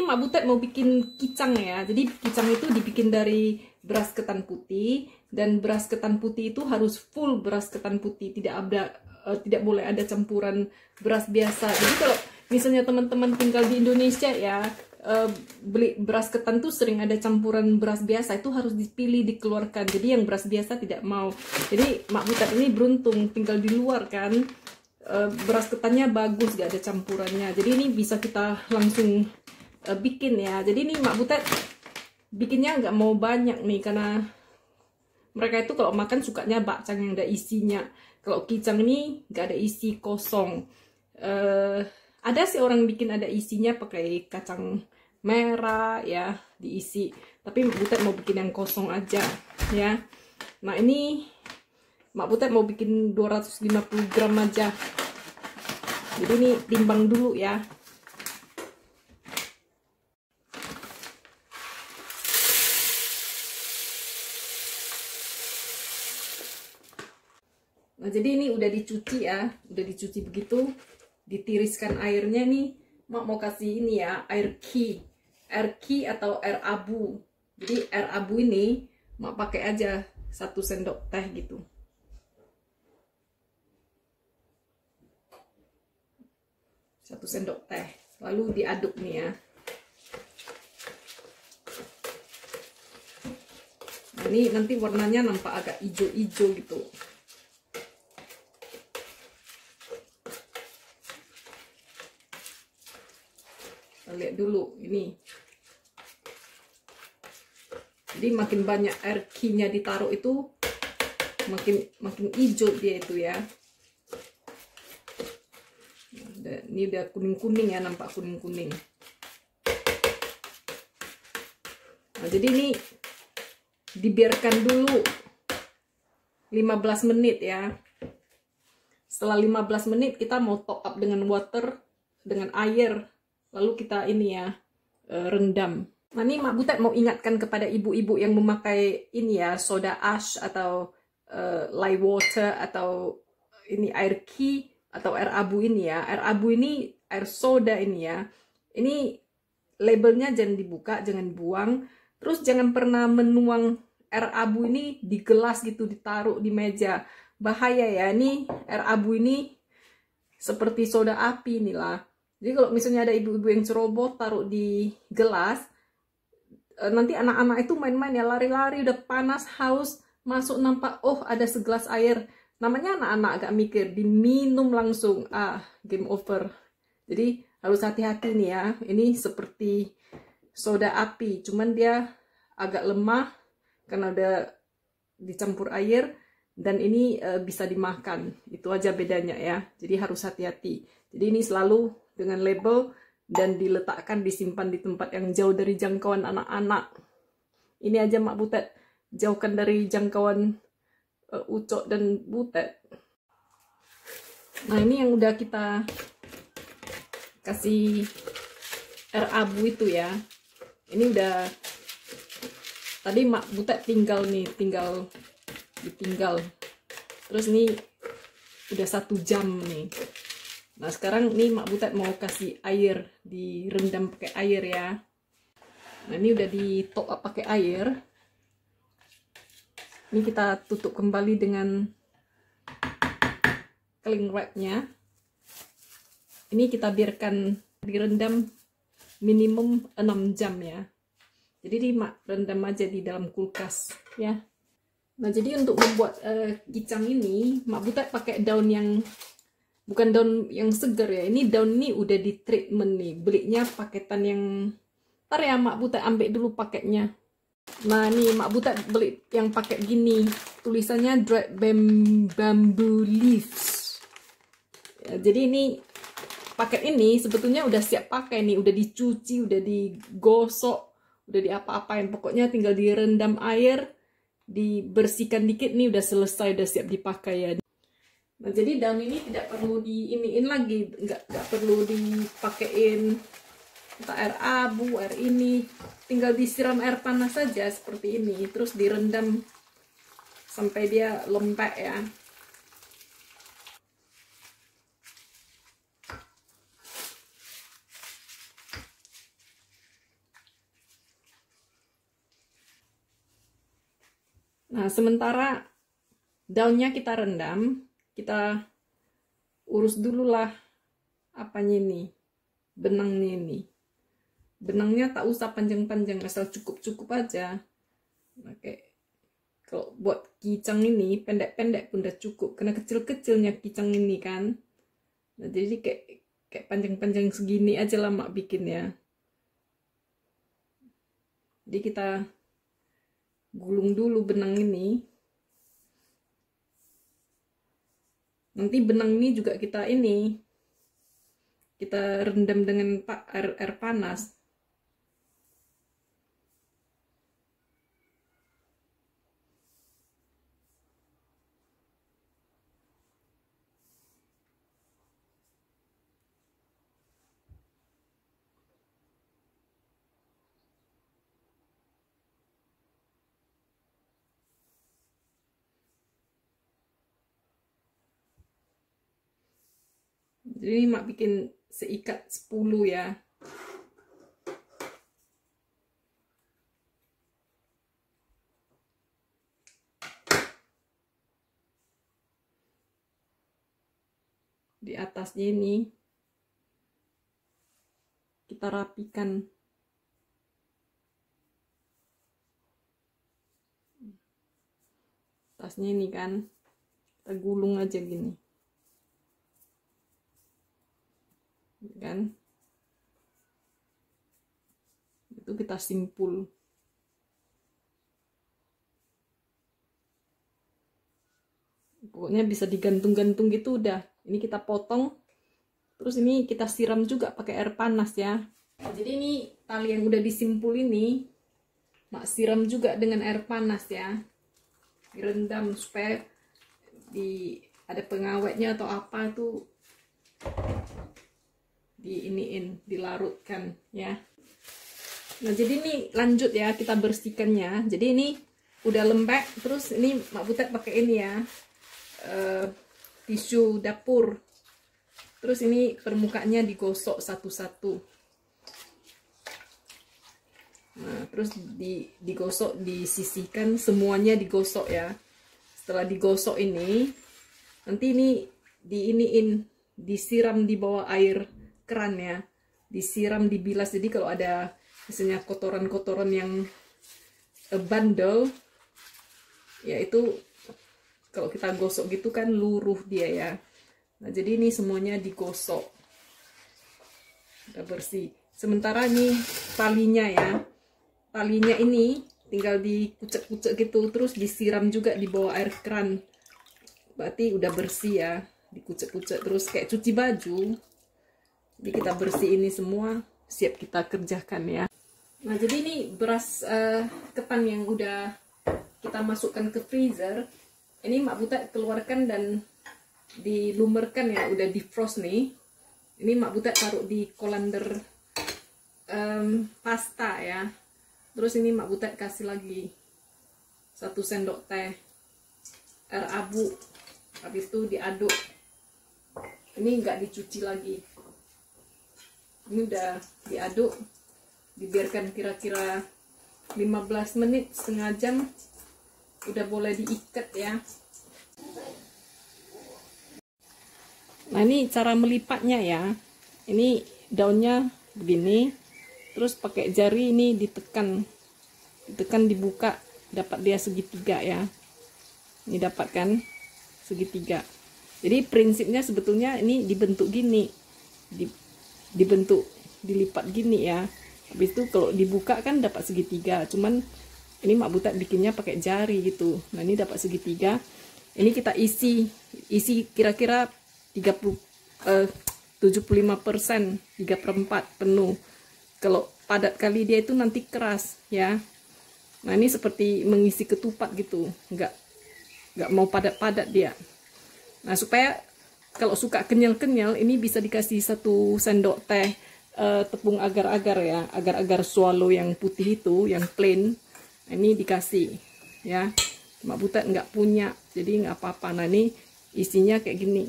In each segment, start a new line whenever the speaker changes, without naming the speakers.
Mak Butet mau bikin kicang ya. Jadi kicang itu dibikin dari beras ketan putih, dan beras ketan putih itu harus full beras ketan putih, tidak boleh ada campuran beras biasa. Jadi kalau misalnya teman-teman tinggal di Indonesia ya, beli beras ketan tuh sering ada campuran beras biasa, itu harus dipilih, dikeluarkan. Jadi yang beras biasa tidak mau. Jadi Mak Butet ini beruntung tinggal di luar kan, beras ketannya bagus, gak ada campurannya. Jadi ini bisa kita langsung bikin ya. Jadi ini Mak Butet bikinnya nggak mau banyak nih, karena mereka itu kalau makan sukanya bakcang yang ada isinya. Kalau kicang ini nggak ada isi, kosong. Ada sih orang bikin ada isinya pakai kacang merah ya diisi, tapi Mak Butet mau bikin yang kosong aja ya. Nah ini Mak Butet mau bikin 250 gram aja. Jadi ini timbang dulu ya. Nah jadi ini udah dicuci ya, udah dicuci begitu, ditiriskan airnya nih. Mak mau kasih ini ya, air ki atau air abu. Jadi air abu ini Mak pakai aja 1 sendok teh gitu. Satu sendok teh, lalu diaduk nih ya. Nah, ini nanti warnanya nampak agak hijau-hijau gitu. Kita lihat dulu ini. Jadi makin banyak air ki-nya ditaruh itu makin hijau dia itu ya. Ini udah kuning-kuning ya, nampak kuning-kuning. Nah, jadi ini dibiarkan dulu 15 menit ya. Setelah 15 menit kita mau top up dengan water, dengan air. Lalu kita ini ya, rendam. Nah ini Mak Butet mau ingatkan kepada ibu-ibu yang memakai ini ya, soda ash atau lye water atau ini air ki atau air abu ini ya. Air abu ini air soda ini ya. Ini labelnya jangan dibuka, jangan buang. Terus jangan pernah menuang air abu ini di gelas gitu, ditaruh di meja. Bahaya ya, ini air abu ini seperti soda api inilah. Jadi kalau misalnya ada ibu-ibu yang ceroboh taruh di gelas, nanti anak-anak itu main-main ya, lari-lari, udah panas, haus, masuk nampak, oh ada segelas air. Namanya anak-anak agak mikir, diminum langsung, game over. Jadi harus hati-hati nih ya. Ini seperti soda api, cuman dia agak lemah karena udah dicampur air, dan ini bisa dimakan. Itu aja bedanya ya. Jadi harus hati-hati. Jadi ini selalu dengan label dan diletakkan, disimpan di tempat yang jauh dari jangkauan anak-anak. Ini aja Mak Butet jauhkan dari jangkauan Ucok dan Butet. Nah ini yang udah kita kasih air abu itu ya. Ini udah, tadi Mak Butet tinggal ditinggal. Terus ini udah 1 jam nih. Nah sekarang nih Mak Butet mau kasih air, direndam pakai air ya. Nah ini udah di top up pakai air. Ini kita tutup kembali dengan cling wrap-nya. Ini kita biarkan direndam minimum 6 jam ya. Jadi di Mak rendam aja di dalam kulkas ya. Nah jadi untuk membuat kicang ini Mak Butet pakai daun yang bukan daun yang segar ya. Ini daun ini udah di treatment nih. Belinya paketan yang, ntar ya Mak Butet ambil dulu paketnya. Nah nih Mak Butet beli yang paket gini, tulisannya dried bamboo leaves ya. Jadi ini paket ini sebetulnya udah siap pakai nih, udah dicuci, udah digosok, udah diapa-apain, pokoknya tinggal direndam air, dibersihkan dikit nih udah selesai, udah siap dipakai ya. Nah jadi daun ini tidak perlu diiniin lagi, nggak perlu dipakein entah air abu, air ini, tinggal disiram air panas saja seperti ini, terus direndam sampai dia lembek ya. Nah, sementara daunnya kita rendam, kita urus dulu lah apanya ini, benangnya ini. Benangnya tak usah panjang-panjang, asal cukup-cukup aja. Oke. Kalau buat kicang ini pendek-pendek pun udah cukup, karena kecil-kecilnya kicang ini kan. Nah, jadi kayak panjang-panjang segini aja lah mak bikin ya. Jadi kita gulung dulu benang ini. Nanti benang ini juga kita rendam dengan air panas. Jadi mak bikin seikat 10 ya. Di atasnya ini kita rapikan. Atasnya ini kan kita gulung aja gini. Kan? Itu kita simpul. Pokoknya bisa digantung-gantung gitu udah. Ini kita potong. Terus ini kita siram juga pakai air panas ya. Jadi ini tali yang udah disimpul ini mak siram juga dengan air panas ya. Direndam supaya ada pengawetnya atau apa tuh dilarutkan ya. Nah, jadi ini lanjut ya, kita bersihkannya. Jadi ini udah lembek, terus ini mak Butet pakai ini ya, tisu dapur. Terus ini permukaannya digosok satu-satu. Nah, terus digosok, disisihkan, semuanya digosok ya. Setelah digosok ini, nanti ini disiram di bawah air keran ya, disiram, dibilas. Jadi kalau ada misalnya kotoran-kotoran yang bandel ya, itu kalau kita gosok gitu kan luruh dia ya. Nah, jadi ini semuanya digosok udah bersih. Sementara ini talinya ya, talinya ini tinggal dikucek-kucek gitu, terus disiram juga di bawah air keran, berarti udah bersih ya. Dikucek-kucek terus kayak cuci baju. Jadi kita bersih ini semua, siap kita kerjakan ya. Nah, jadi ini beras ketan yang udah kita masukkan ke freezer. Ini mak Butet keluarkan dan dilumerkan ya, udah defrost nih. Ini mak Butet taruh di kolander pasta ya. Terus ini mak Butet kasih lagi 1 sendok teh air abu. Habis itu diaduk. Ini nggak dicuci lagi. Ini udah diaduk, dibiarkan kira-kira 15 menit, setengah jam, udah boleh diikat ya. Nah, ini cara melipatnya ya. Ini daunnya begini, terus pakai jari ini ditekan, dibuka, dapat dia segitiga ya. Ini dapat kan segitiga. Jadi prinsipnya sebetulnya ini dibentuk gini, dilipat gini ya. Habis itu kalau dibuka kan dapat segitiga. Cuman ini mak Butet bikinnya pakai jari gitu. Nah, ini dapat segitiga. Ini kita isi kira-kira 75%, 3/4 penuh. Kalau padat kali dia itu nanti keras ya. Nah, ini seperti mengisi ketupat gitu, nggak mau padat-padat dia. Nah, supaya kalau suka kenyal-kenyal, ini bisa dikasih 1 sendok teh tepung agar-agar ya, agar-agar swallow yang putih itu, yang plain. Nah, ini dikasih ya. Mak Butet nggak punya, jadi nggak apa-apa. Nah, ini isinya kayak gini,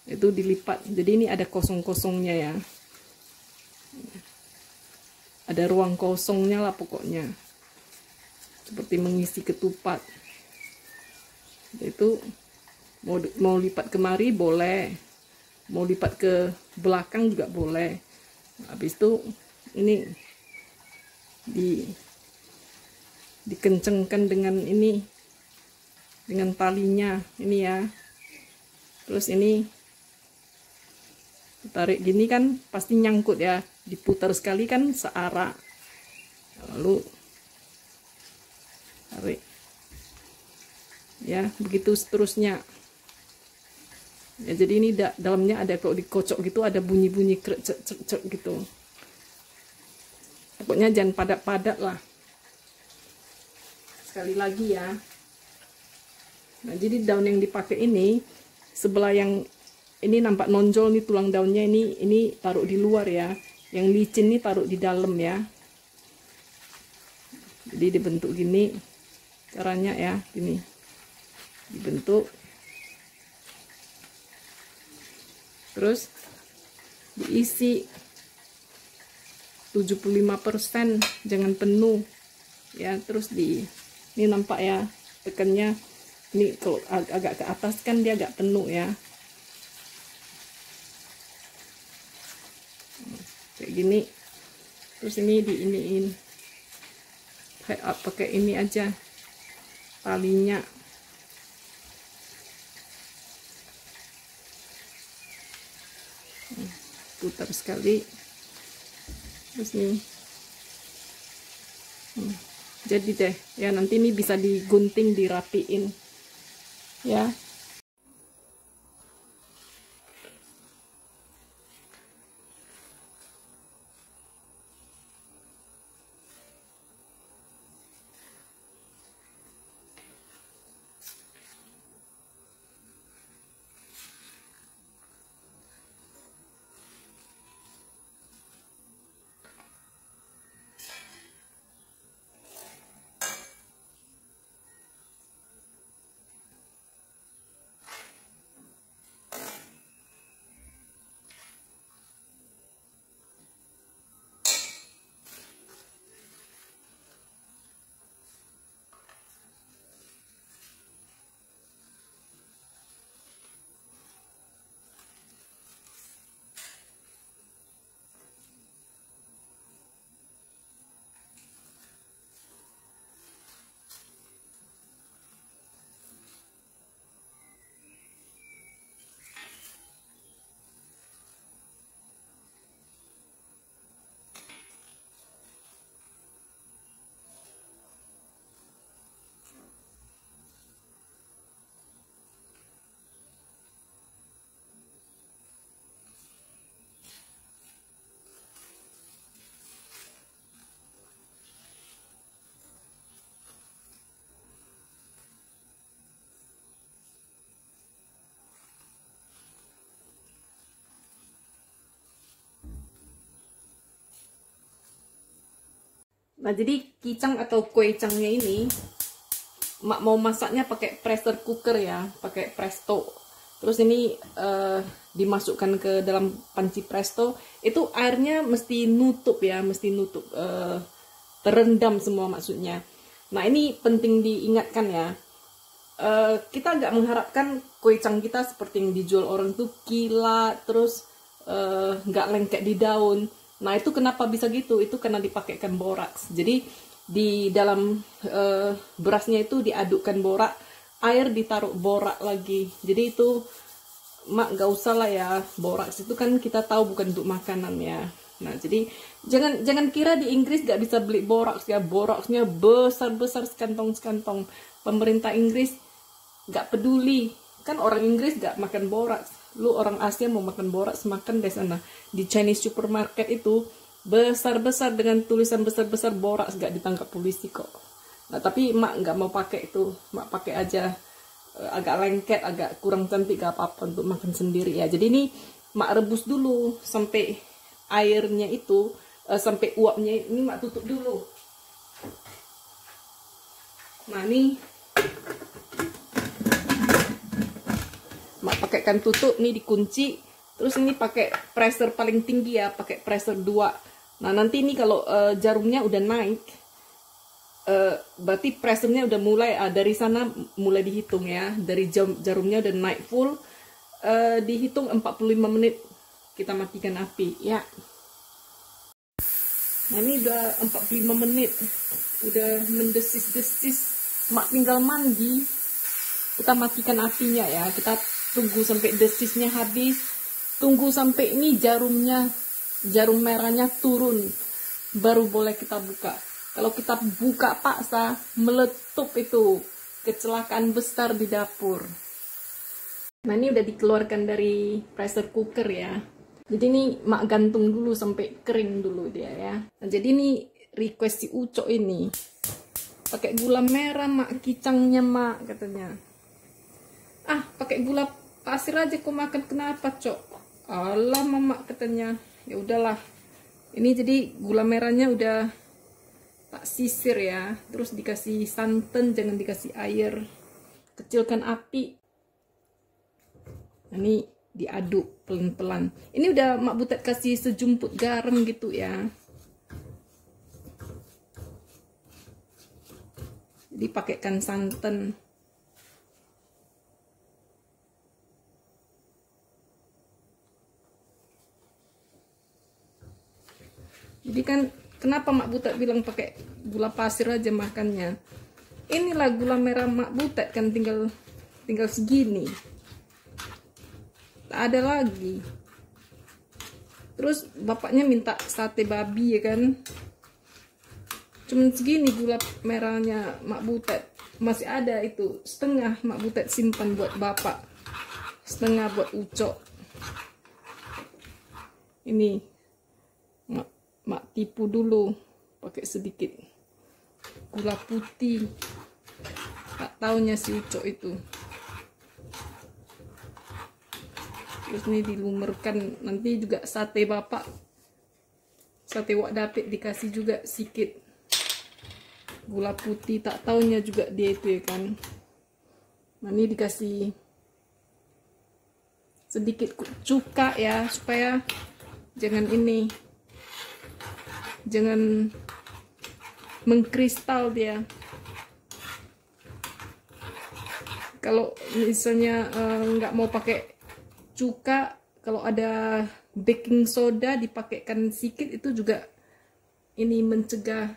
itu dilipat. Jadi ini ada kosong-kosongnya ya, ada ruang kosongnya lah pokoknya, seperti mengisi ketupat. Itu mau lipat kemari boleh, mau lipat ke belakang juga boleh. Habis itu ini dikencengkan dengan ini, dengan talinya ini ya. Terus ini tarik gini kan pasti nyangkut ya, diputar sekali kan searah, lalu tarik ya, begitu seterusnya ya. Jadi ini dalamnya ada, kalau dikocok gitu ada bunyi-bunyi krek gitu. Pokoknya jangan padat-padat lah. Sekali lagi ya. Nah, jadi daun yang dipakai ini, sebelah yang ini nampak nonjol nih tulang daunnya, ini taruh di luar ya. Yang licin nih taruh di dalam ya. Jadi dibentuk gini caranya ya, gini. Dibentuk. Terus diisi 75%, jangan penuh ya. Terus ini nampak ya, tekannya ini kalau agak ke atas kan dia agak penuh ya, kayak gini. Terus ini diiniin pakai ini aja talinya. Putar sekali. Terus nih jadi deh ya, nanti ini bisa digunting, dirapiin ya. Nah, jadi kicang atau kue cangnya ini mak mau masaknya pakai pressure cooker ya, pakai presto. Terus ini dimasukkan ke dalam panci presto, itu airnya mesti nutup ya, mesti nutup, terendam semua maksudnya. Nah, ini penting diingatkan ya. Kita nggak mengharapkan kue cang kita seperti yang dijual orang tuh kilat, terus nggak lengket di daun. Nah, itu kenapa bisa gitu? Itu karena dipakaikan boraks. Jadi di dalam berasnya itu diadukkan borak, air ditaruh borak lagi. Jadi itu mak gak usah lah ya, boraks itu kan kita tahu bukan untuk makanan ya. Nah, jadi jangan kira di Inggris gak bisa beli boraks ya. Boraksnya besar-besar sekantong-sekantong. Pemerintah Inggris gak peduli. Kan orang Inggris gak makan boraks. Lu orang Asia mau makan boraks, makan di sana. Di Chinese supermarket itu besar-besar dengan tulisan besar-besar boraks, gak ditangkap polisi kok. Nah, tapi mak nggak mau pakai itu. Mak pakai aja agak lengket, agak kurang cantik, gak apa-apa untuk makan sendiri ya. Jadi ini mak rebus dulu sampai airnya itu, sampai uapnya ini mak tutup dulu. Nah, ini mak pakaikan tutup, nih dikunci. Terus ini pakai pressure paling tinggi ya, pakai pressure 2. Nah, nanti ini kalau jarumnya udah naik, berarti pressernya udah mulai, dari sana mulai dihitung ya, dari jarumnya udah naik full, dihitung 45 menit kita matikan api ya. Nah ini udah 45 menit, udah mendesis-desis, mak tinggal mandi, kita matikan apinya ya, kita tunggu sampai desisnya habis, tunggu sampai ini jarum merahnya turun, baru boleh kita buka. Kalau kita buka paksa, meletup itu, kecelakaan besar di dapur. Nah ini udah dikeluarkan dari pressure cooker ya. Jadi ini mak gantung dulu sampai kering dulu dia ya. Nah, jadi ini request si Ucok ini, pakai gula merah mak, kicangnya mak katanya. Ah pakai gula pasir aja kau makan, kenapa Cok? Alah mama katanya. Ya udahlah. Ini jadi gula merahnya udah tak sisir ya, terus dikasih santan, jangan dikasih air, kecilkan api. Nah, ini diaduk pelan-pelan. Ini udah mak Butet kasih sejumput garam gitu ya, jadi pakaikan santan. Jadi kan kenapa mak Butet bilang pakai gula pasir aja makannya. Inilah gula merah mak Butet kan tinggal segini. Tak ada lagi. Terus bapaknya minta sate babi ya kan. Cuman segini gula merahnya mak Butet. Masih ada itu, setengah mak Butet simpan buat bapak, setengah buat Ucok. Ini mak tipu dulu pakai sedikit gula putih, tak taunya si Ucok itu. Terus ini dilumerkan, nanti juga sate bapak, sate wak dapet dikasih juga sedikit gula putih, tak taunya juga dia itu ya kan. Nah ini dikasih sedikit cuka ya, supaya jangan mengkristal dia. Kalau misalnya nggak mau pakai cuka, kalau ada baking soda dipakaikan sedikit, itu juga ini mencegah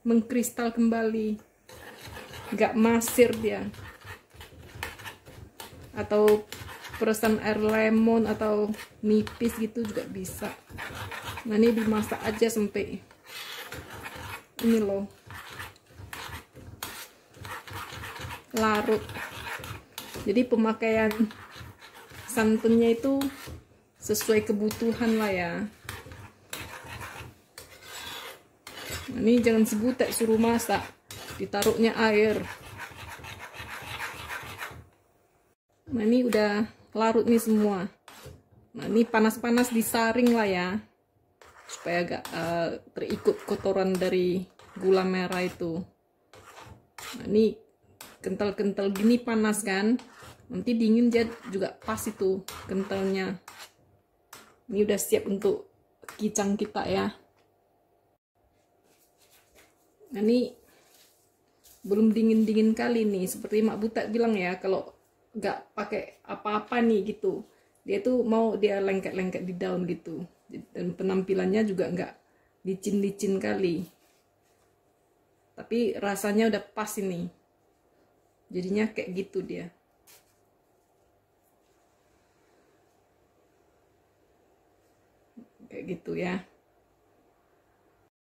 mengkristal kembali, nggak masir dia. Atau peresan air lemon atau nipis gitu juga bisa. Nah ini dimasak aja sampai ini loh, larut. Jadi pemakaian santannya itu sesuai kebutuhan lah ya. Nah, ini jangan si Butet suruh masak, ditaruhnya air. Nah ini udah larut nih semua. Nah ini panas-panas disaring lah ya, supaya gak terikut kotoran dari gula merah itu. Nah ini kental-kental gini panas kan, nanti dingin dia juga pas itu kentalnya. Ini udah siap untuk kicang kita ya. Nah ini belum dingin-dingin kali nih, seperti mak Butet bilang ya, kalau nggak pakai apa-apa nih gitu, dia tuh mau dia lengket-lengket di daun gitu, dan penampilannya juga nggak licin-licin kali, tapi rasanya udah pas ini, jadinya kayak gitu dia. Kayak gitu ya.